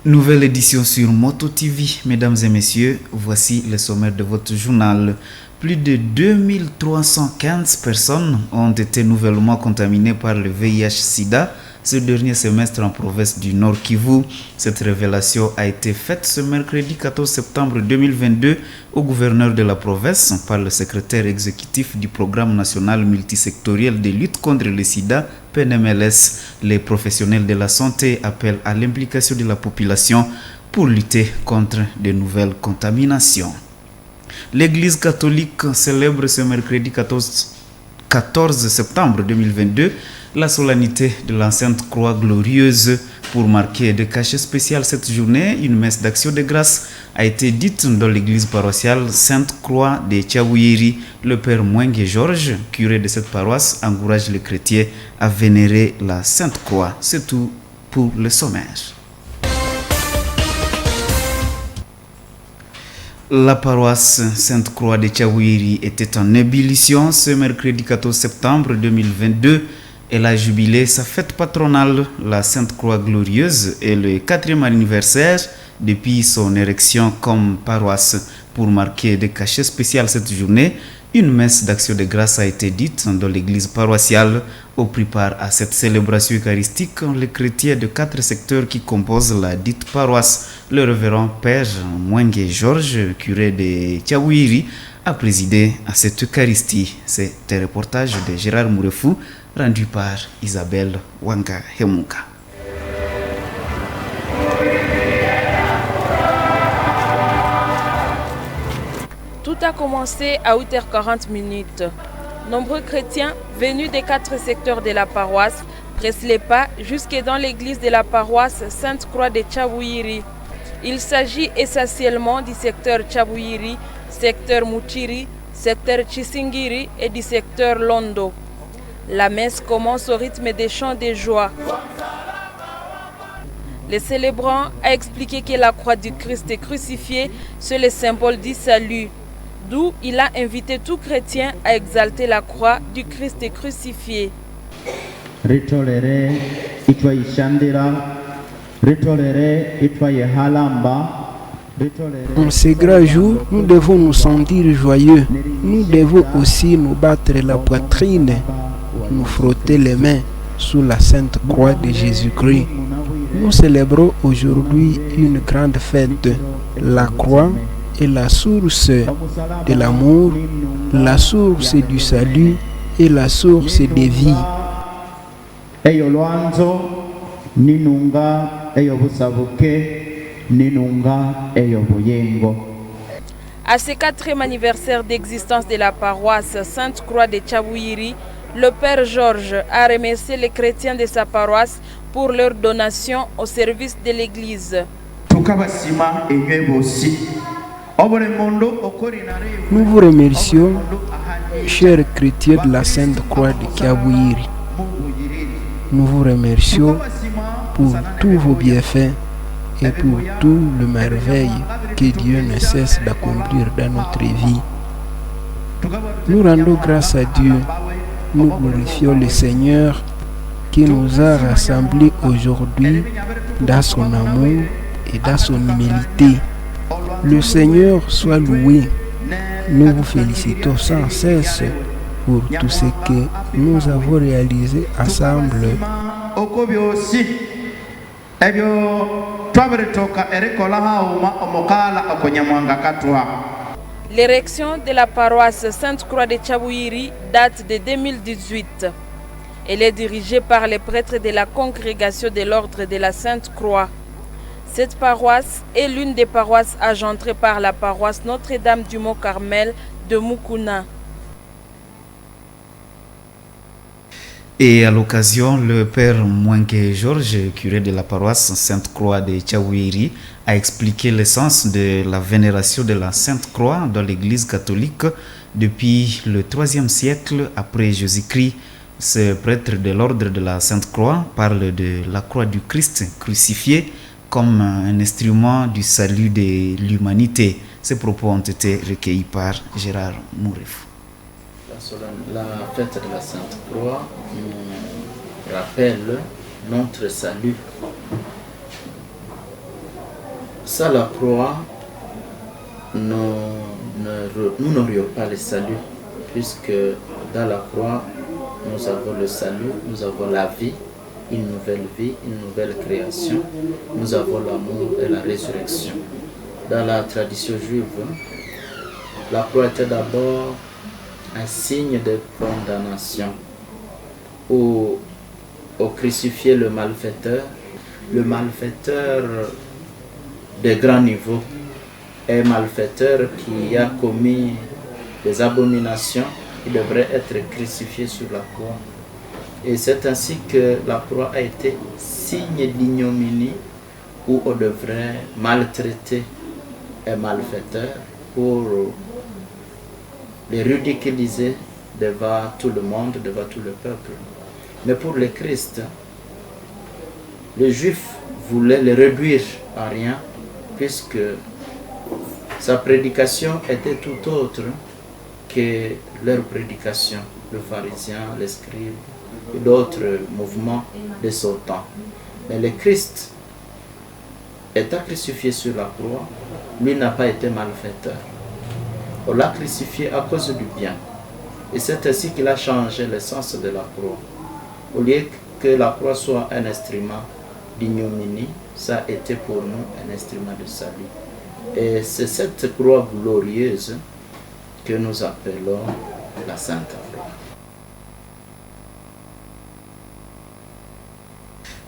Nouvelle édition sur Moto TV. Mesdames et messieurs, voici le sommaire de votre journal. Plus de 2315 personnes ont été nouvellement contaminées par le VIH-Sida ce dernier semestre en province du Nord Kivu. Cette révélation a été faite ce mercredi 14 septembre 2022 au gouverneur de la province par le secrétaire exécutif du programme national multisectoriel de lutte contre le sida, PNMLS. Les professionnels de la santé appellent à l'implication de la population pour lutter contre de nouvelles contaminations. L'Église catholique célèbre ce mercredi 14 septembre 2022 la solennité de la Sainte Croix glorieuse. Pour marquer de cachet spécial cette journée, une messe d'action de grâce a été dite dans l'église paroissiale Sainte Croix de Tchabouyeri. Le père Mwengue Georges, curé de cette paroisse, encourage les chrétiens à vénérer la Sainte Croix. C'est tout pour le sommaire. La paroisse Sainte-Croix de Tchabouyeri était en ébullition ce mercredi 14 septembre 2022. Elle a jubilé sa fête patronale, la Sainte-Croix glorieuse, et le 4e anniversaire depuis son érection comme paroisse. Pour marquer de cachet spécial cette journée, une messe d'action de grâce a été dite dans l'église paroissiale. Au pris part à cette célébration eucharistique, les chrétiens de 4 secteurs qui composent la dite paroisse. Le révérend père Mwengue Georges, curé de Tchabouyeri, a présidé à cette Eucharistie. C'est un reportage de Gérard Mourefou rendu par Isabelle Wanga Hemunga. Tout a commencé à 8h40. Nombreux chrétiens venus des 4 secteurs de la paroisse pressent les pas jusque dans l'église de la paroisse Sainte-Croix de Tchabouyeri. Il s'agit essentiellement du secteur Tchabouyeri, secteur Muchiri, secteur Chisingiri et du secteur Londo. La messe commence au rythme des chants de joie. Le célébrant a expliqué que la croix du Christ est crucifiée, c'est le symbole du salut. D'où il a invité tout chrétien à exalter la croix du Christ crucifié. En ces grands jours, nous devons nous sentir joyeux. Nous devons aussi nous battre la poitrine, nous frotter les mains sous la sainte croix de Jésus-Christ. Nous célébrons aujourd'hui une grande fête. La croix est la source de l'amour, la source du salut et la source de vie. À ce 4e anniversaire d'existence de la paroisse Sainte-Croix de Tchabouyeri, le père Georges a remercié les chrétiens de sa paroisse pour leur donation au service de l'église. Nous vous remercions, chers chrétiens de la Sainte Croix de Tchabouyeri. Nous vous remercions pour tous vos bienfaits et pour tout le merveille que Dieu ne cesse d'accomplir dans notre vie. Nous rendons grâce à Dieu. Nous glorifions le Seigneur qui nous a rassemblés aujourd'hui dans son amour et dans son humilité. Le Seigneur soit loué. Nous vous félicitons sans cesse pour tout ce que nous avons réalisé ensemble. L'érection de la paroisse Sainte-Croix de Tchabouyeri date de 2018. Elle est dirigée par les prêtres de la congrégation de l'ordre de la Sainte-Croix. Cette paroisse est l'une des paroisses agentrées par la paroisse Notre-Dame du Mont-Carmel de Mukuna. Et à l'occasion, le père Mwengue Georges, curé de la paroisse Sainte-Croix de Tchabouyeri, a expliqué l'essence de la vénération de la Sainte-Croix dans l'Église catholique depuis le 3e siècle après Jésus-Christ. Ce prêtre de l'ordre de la Sainte-Croix parle de la croix du Christ crucifié comme un instrument du salut de l'humanité. Ces propos ont été recueillis par Gérard Mourefou. La fête de la Sainte Croix nous rappelle notre salut. Sans la croix, nous n'aurions pas le salut, puisque dans la croix, nous avons le salut, nous avons la vie, une nouvelle création, nous avons l'amour et la résurrection. Dans la tradition juive, la croix était d'abord un signe de condamnation, où on crucifiait le malfaiteur de grand niveau, un malfaiteur qui a commis des abominations, il devrait être crucifié sur la croix. Et c'est ainsi que la croix a été signe d'ignominie, où on devrait maltraiter un malfaiteur pour les ridiculiser devant tout le monde, devant tout le peuple. Mais pour le Christ, les Juifs voulaient le réduire à rien, puisque sa prédication était tout autre que leur prédication, le pharisien, les scribes et d'autres mouvements de son temps. Mais le Christ, étant crucifié sur la croix, lui n'a pas été malfaiteur. On l'a crucifié à cause du bien. Et c'est ainsi qu'il a changé le sens de la croix. Au lieu que la croix soit un instrument d'ignominie, ça a été pour nous un instrument de salut. Et c'est cette croix glorieuse que nous appelons la Sainte Croix.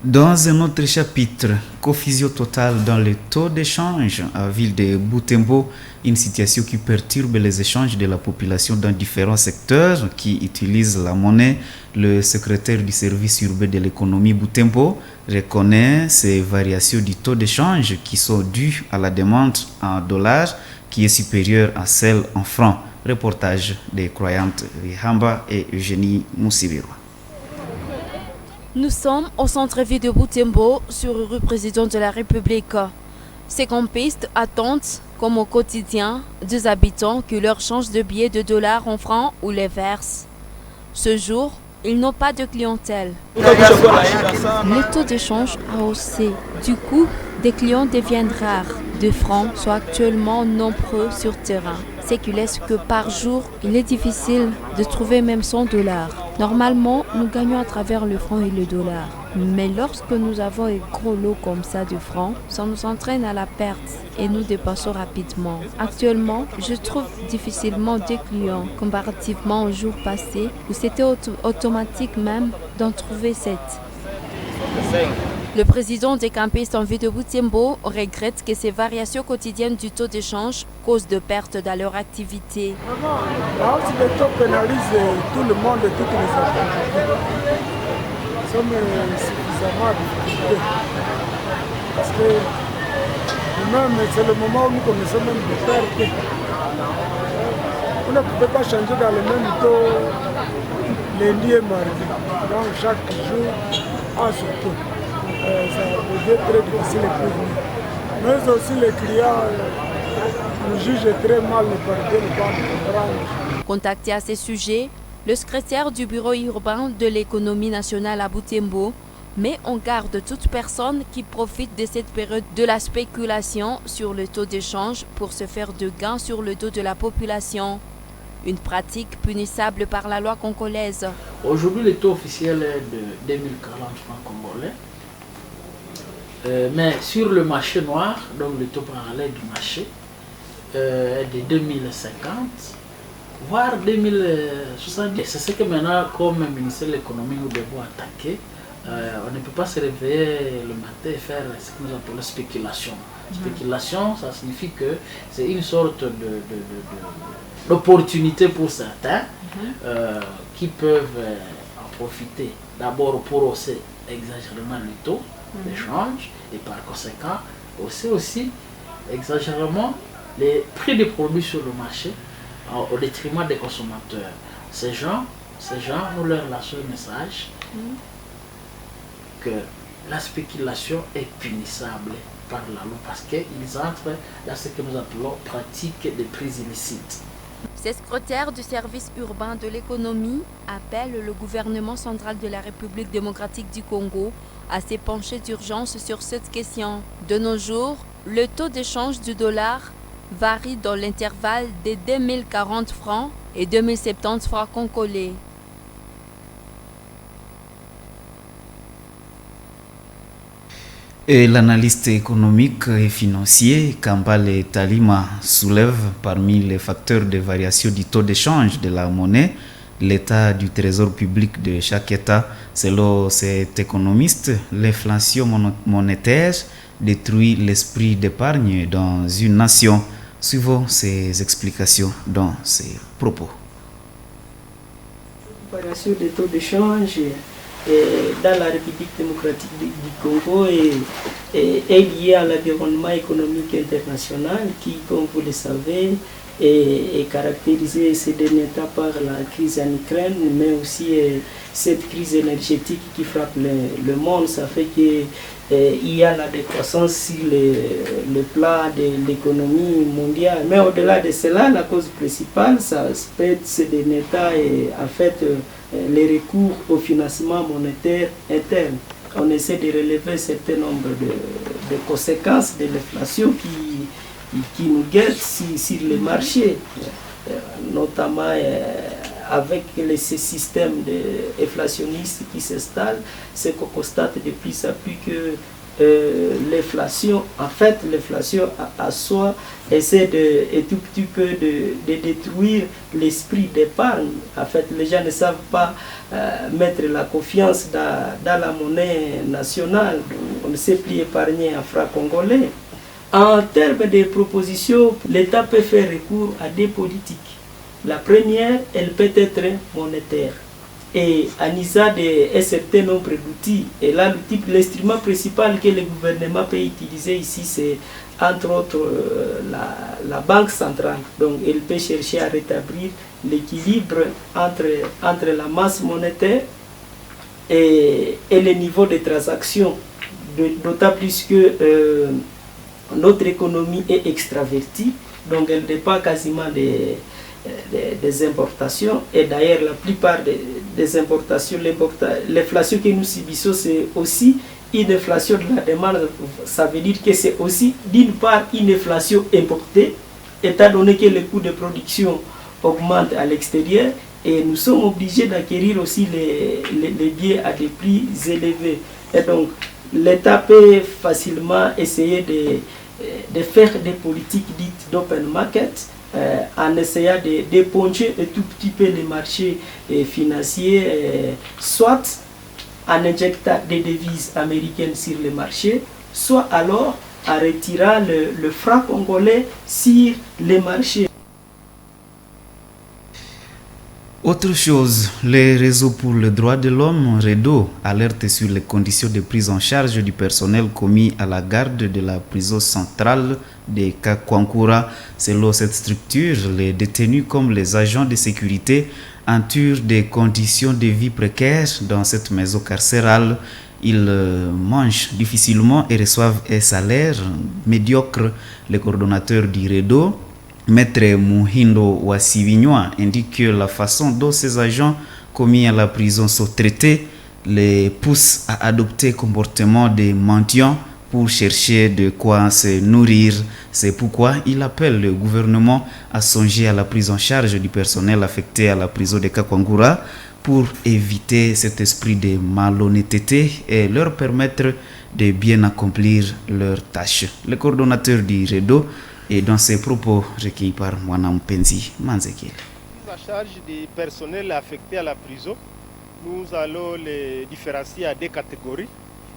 Dans un autre chapitre, confusion totale dans le taux d'échange à ville de Butembo, une situation qui perturbe les échanges de la population dans différents secteurs qui utilisent la monnaie. Le secrétaire du service urbain de l'économie Butembo reconnaît ces variations du taux d'échange qui sont dues à la demande en dollars qui est supérieure à celle en francs. Reportage des croyantes Rihamba et Eugénie Moussibiro. Nous sommes au centre-ville de Butembo, sur rue Président de la République. Ces campistes attendent, comme au quotidien, des habitants qui leur changent de billets de dollars en francs ou les versent. Ce jour, ils n'ont pas de clientèle. Le taux d'échange a haussé. Du coup, des clients deviennent rares. De francs sont actuellement nombreux sur terrain. Ce qui laisse que par jour, il est difficile de trouver même 100 dollars. Normalement, nous gagnons à travers le franc et le dollar. Mais lorsque nous avons un gros lot comme ça de francs, ça nous entraîne à la perte et nous dépassons rapidement. Actuellement, je trouve difficilement des clients comparativement au jour passé où c'était automatique même d'en trouver 7. Le président des campistes en ville de Butembo regrette que ces variations quotidiennes du taux d'échange causent de pertes dans leur activité. Vraiment, la hausse des taux pénalise tout le monde et toutes les activités. Nous sommes suffisamment habitués. Parce que nous-mêmes, c'est le moment où nous connaissons même des pertes. Vous ne pouvez pas changer dans le même taux lundi et mardi. Donc chaque jour a son taux. Ça devient très difficile pour nous. Mais aussi les clients nous jugent très mal ne parviennent pas à comprendre. Contacté à ce sujet, le secrétaire du bureau urbain de l'économie nationale à Butembo met en garde toute personne qui profite de cette période de la spéculation sur le taux d'échange pour se faire de gains sur le dos de la population. Une pratique punissable par la loi congolaise. Aujourd'hui, le taux officiel est de 2040 francs congolais. Mais sur le marché noir, donc le taux parallèle du marché, est de 2050, voire 2070. C'est ce que maintenant, comme ministère de l'économie, nous devons attaquer. On ne peut pas se réveiller le matin et faire ce que nous appelons spéculation. Spéculation, ça signifie que c'est une sorte d'opportunité pour certains qui peuvent en profiter. D'abord pour hausser exagérément le taux d'échange et par conséquent aussi exagérément les prix des produits sur le marché au détriment des consommateurs. Ces gens, nous leur lâchons un message que la spéculation est punissable par la loi parce qu'ils entrent dans ce que nous appelons pratique des prix illicites. Ce secrétaire du service urbain de l'économie appelle le gouvernement central de la République démocratique du Congo à se pencher d'urgence sur cette question. De nos jours, le taux d'échange du dollar varie dans l'intervalle de 2040 francs et 2070 francs congolais. Et l'analyste économique et financier Kambale Talima soulève parmi les facteurs de variation du taux d'échange de la monnaie l'état du trésor public de chaque État. Selon cet économiste, l'inflation monétaire détruit l'esprit d'épargne dans une nation. Suivons ses explications dans ses propos. Variation des taux d'échange dans la République démocratique du Congo est liée à l'environnement économique international qui, comme vous le savez, est caractérisé ces derniers temps par la crise en Ukraine, mais aussi cette crise énergétique qui frappe le monde. Ça fait qu'il y a la décroissance sur le plan de l'économie mondiale. Mais au-delà de cela, la cause principale, ça peut être ces derniers temps et en fait les recours au financement monétaire interne. On essaie de relever un certain nombre de conséquences de l'inflation qui nous guettent sur les marchés, notamment avec ces systèmes inflationnistes qui s'installent. Ce qu'on constate de plus en plus que l'inflation, en fait, l'inflation à soi essaie un tout petit peu de détruire l'esprit d'épargne. En fait, les gens ne savent pas mettre la confiance dans la monnaie nationale. On ne sait plus épargner en francs congolais. En termes de propositions, l'État peut faire recours à des politiques. La première, elle peut être monétaire. Et en usant un certain nombre d'outils. Et là, l'instrument principal que le gouvernement peut utiliser ici, c'est entre autres la Banque centrale. Donc, elle peut chercher à rétablir l'équilibre entre la masse monétaire et le niveau de transaction. D'autant plus que notre économie est extravertie, donc elle dépend quasiment des importations. Et d'ailleurs, la plupart des importations, l'inflation que nous subissons, c'est aussi une inflation de la demande. Ça veut dire que c'est aussi d'une part une inflation importée, étant donné que les coûts de production augmentent à l'extérieur, et nous sommes obligés d'acquérir aussi les biens à des prix élevés. Et donc, l'État peut facilement essayer de faire des politiques dites d'open market, en essayant d'éponger un tout petit peu les marchés financiers, soit en injectant des devises américaines sur les marchés, soit alors en retirant le franc congolais sur les marchés. Autre chose, les réseaux pour le droit de l'homme, REDO, alertent sur les conditions de prise en charge du personnel commis à la garde de la prison centrale de Kakwankura. Selon cette structure, les détenus comme les agents de sécurité endurent des conditions de vie précaires dans cette maison carcérale. Ils mangent difficilement et reçoivent un salaire médiocre. Le coordonnateur du REDO, Maître Muhindo Wasivignwa, indique que la façon dont ces agents commis à la prison sont traités les pousse à adopter le comportement des mendiants pour chercher de quoi se nourrir. C'est pourquoi il appelle le gouvernement à songer à la prise en charge du personnel affecté à la prison de Kakwangura pour éviter cet esprit de malhonnêteté et leur permettre de bien accomplir leurs tâches. Le coordonnateur du REDO et dans ses propos recueillis par Mwanam Penzi Manzekiel. La charge du personnel affecté à la prison, nous allons les différencier à deux catégories.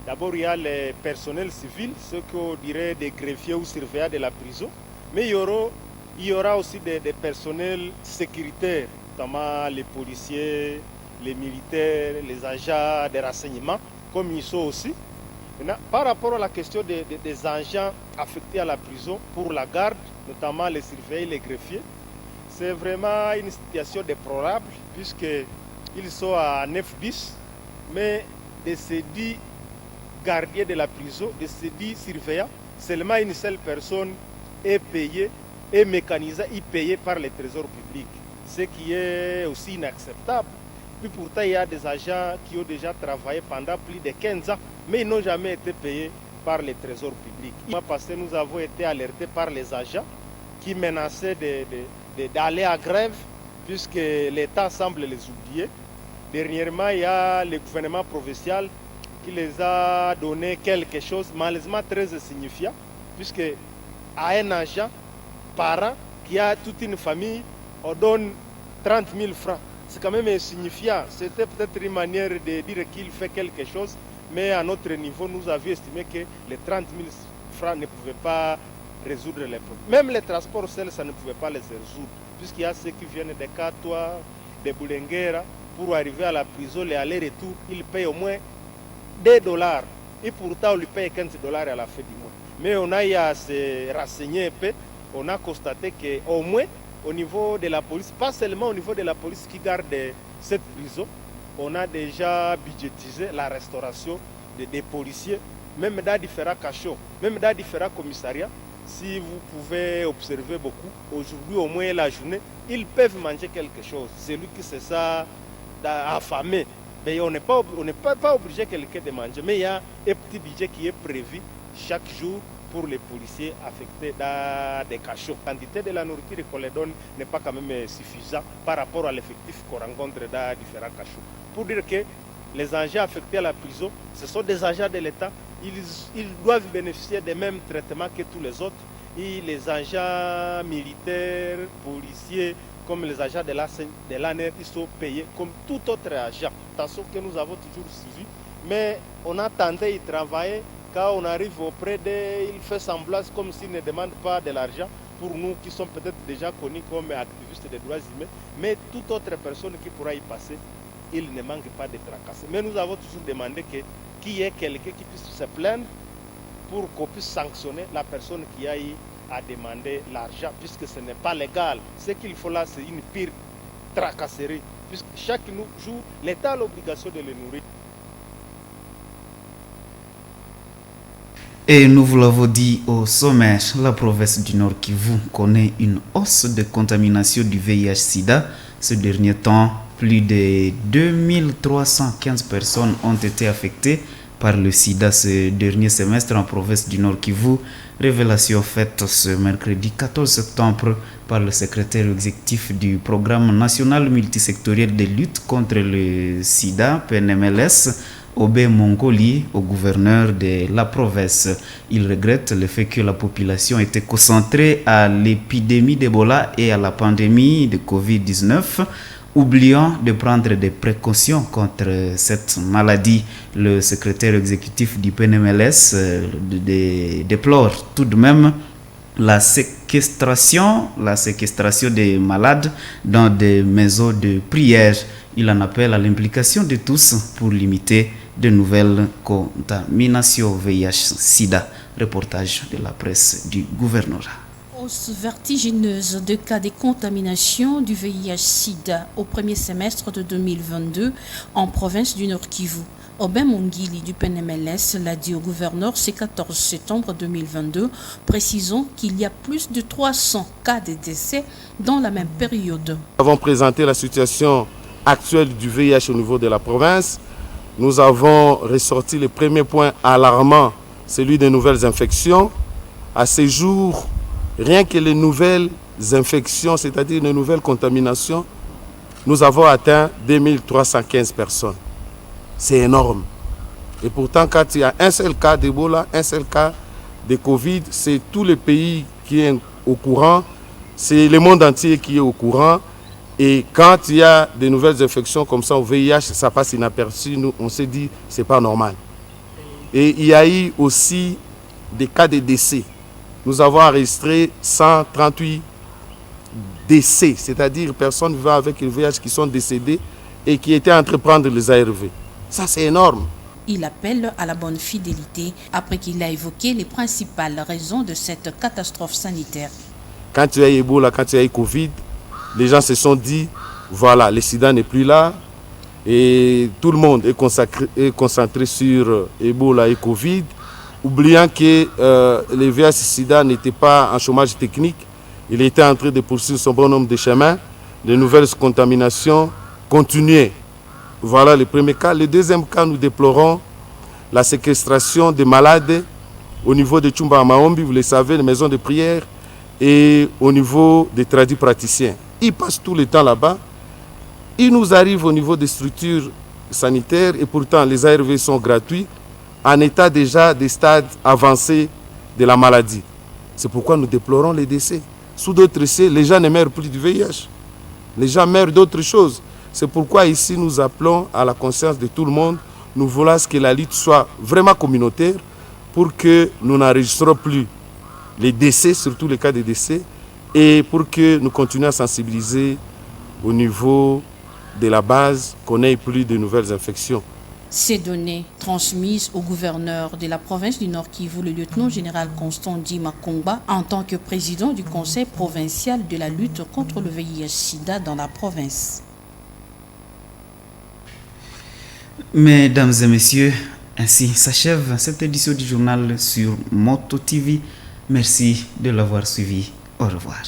D'abord, il y a les personnels civils, ceux qu'on dirait des greffiers ou surveillants de la prison. Mais il y aura aussi des personnels sécuritaires, notamment les policiers, les militaires, les agents de renseignement, comme ils sont aussi. Maintenant, par rapport à la question des agents affectés à la prison pour la garde, notamment les surveillants et les greffiers, c'est vraiment une situation déplorable puisqu'ils sont à 9 bis, mais de ces 10 gardiens de la prison, de ces 10 surveillants, seulement une seule personne est payée et mécanisée et payée par le trésor public, ce qui est aussi inacceptable. Puis pourtant, il y a des agents qui ont déjà travaillé pendant plus de 15 ans, mais ils n'ont jamais été payés par les trésors publics. Le mois passé, nous avons été alertés par les agents qui menaçaient d'aller à grève puisque l'État semble les oublier. Dernièrement, il y a le gouvernement provincial qui les a donné quelque chose, malheureusement très insignifiant, puisque à un agent par an qui a toute une famille, on donne 30 000 francs. C'est quand même insignifiant. C'était peut-être une manière de dire qu'il fait quelque chose, mais à notre niveau, nous avions estimé que les 30 000 francs ne pouvaient pas résoudre les problèmes. Même les transports seuls, ça ne pouvait pas les résoudre, puisqu'il y a ceux qui viennent des Katoa, des Boulenguera, pour arriver à la prison, les allers-retours, ils payent au moins $2. Et pourtant, on lui paye $15 à la fin du mois. Mais on a eu à se renseigner un peu, on a constaté qu'au moins, au niveau de la police, pas seulement au niveau de la police qui garde cette prison, on a déjà budgétisé la restauration des policiers, même dans différents cachots, même dans différents commissariats. Si vous pouvez observer beaucoup, aujourd'hui au moins la journée, ils peuvent manger quelque chose. Celui qui c'est ça affamé, mais on n'est pas obligé quelqu'un de manger, mais il y a un petit budget qui est prévu chaque jour pour les policiers affectés dans des cachots. La quantité de la nourriture qu'on les donne n'est pas quand même suffisante par rapport à l'effectif qu'on rencontre dans différents cachots. Pour dire que les agents affectés à la prison, ce sont des agents de l'État, ils doivent bénéficier des mêmes traitements que tous les autres. Et les agents militaires, policiers, comme les agents de l'ANR, ils sont payés comme tout autre agent. Attention que nous avons toujours suivi, mais on a tenté de travailler. Quand on arrive auprès d'eux, il fait semblant comme s'ils ne demandent pas de l'argent pour nous qui sommes peut-être déjà connus comme activistes des droits humains, mais toute autre personne qui pourra y passer, il ne manque pas de tracasser. Mais nous avons toujours demandé qu'il y ait quelqu'un qui puisse se plaindre pour qu'on puisse sanctionner la personne qui a eu à demander l'argent, puisque ce n'est pas légal. Ce qu'il faut là, c'est une pire tracasserie, puisque chaque jour, l'État a l'obligation de les nourrir. Et nous vous l'avons dit au sommaire, la province du Nord Kivu connaît une hausse de contamination du VIH-Sida. Ces derniers temps, plus de 2315 personnes ont été affectées par le sida ce dernier semestre en province du Nord Kivu. Révélation faite ce mercredi 14 septembre par le secrétaire exécutif du programme national multisectoriel de lutte contre le sida, PNMLS, Obé Mongoli, au gouverneur de la province. Il regrette le fait que la population était concentrée à l'épidémie d'Ebola et à la pandémie de Covid-19, oubliant de prendre des précautions contre cette maladie. Le secrétaire exécutif du PNMLS déplore tout de même la séquestration des malades dans des maisons de prière. Il en appelle à l'implication de tous pour limiter de nouvelles contaminations VIH-Sida. Reportage de la presse du gouvernorat. Hausse vertigineuse de cas de contamination du VIH-Sida au premier semestre de 2022 en province du Nord Kivu. Obé Mongoli du PNMLS l'a dit au gouverneur ce 14 septembre 2022, précisant qu'il y a plus de 300 cas de décès dans la même période. Nous avons présenté la situation actuelle du VIH au niveau de la province. Nous avons ressorti le premier point alarmant, celui des nouvelles infections. À ce jour, rien que les nouvelles infections, c'est-à-dire les nouvelles contaminations, nous avons atteint 2315 personnes. C'est énorme. Et pourtant, quand il y a un seul cas d'Ebola, un seul cas de Covid, c'est tout le pays qui est au courant, c'est le monde entier qui est au courant. Et quand il y a des nouvelles infections comme ça au VIH, ça passe inaperçu. Nous, on s'est dit, c'est pas normal. Et il y a eu aussi des cas de décès. Nous avons enregistré 138 décès, c'est-à-dire personnes vivant avec le VIH qui sont décédées et qui étaient en train de prendre les ARV. Ça, c'est énorme. Il appelle à la bonne fidélité après qu'il a évoqué les principales raisons de cette catastrophe sanitaire. Quand il y a eu Ebola, quand il y a eu Covid, les gens se sont dit, voilà, le sida n'est plus là et tout le monde est concentré sur Ebola et Covid, oubliant que le VIH-Sida n'était pas en chômage technique, il était en train de poursuivre son bon nombre de chemins, de nouvelles contaminations continuaient. Voilà le premier cas. Le deuxième cas, nous déplorons la séquestration des malades au niveau de Tchumba Maombi, vous le savez, les maisons de prière, et au niveau des tradis praticiens. Ils passent tout le temps là-bas. Ils nous arrivent au niveau des structures sanitaires et pourtant les ARV sont gratuits en état déjà des stades avancés de la maladie. C'est pourquoi nous déplorons les décès. Sous d'autres décès, les gens ne meurent plus du VIH. Les gens meurent d'autres choses. C'est pourquoi ici nous appelons à la conscience de tout le monde. Nous voulons que la lutte soit vraiment communautaire pour que nous n'enregistrons plus les décès, surtout les cas de décès, et pour que nous continuions à sensibiliser au niveau de la base, qu'on n'ait plus de nouvelles infections. Ces données transmises au gouverneur de la province du Nord Kivu, le lieutenant-général Constant Dima Kongba, en tant que président du conseil provincial de la lutte contre le VIH-Sida dans la province. Mesdames et messieurs, ainsi s'achève cette édition du journal sur Moto TV. Merci de l'avoir suivi. Au revoir.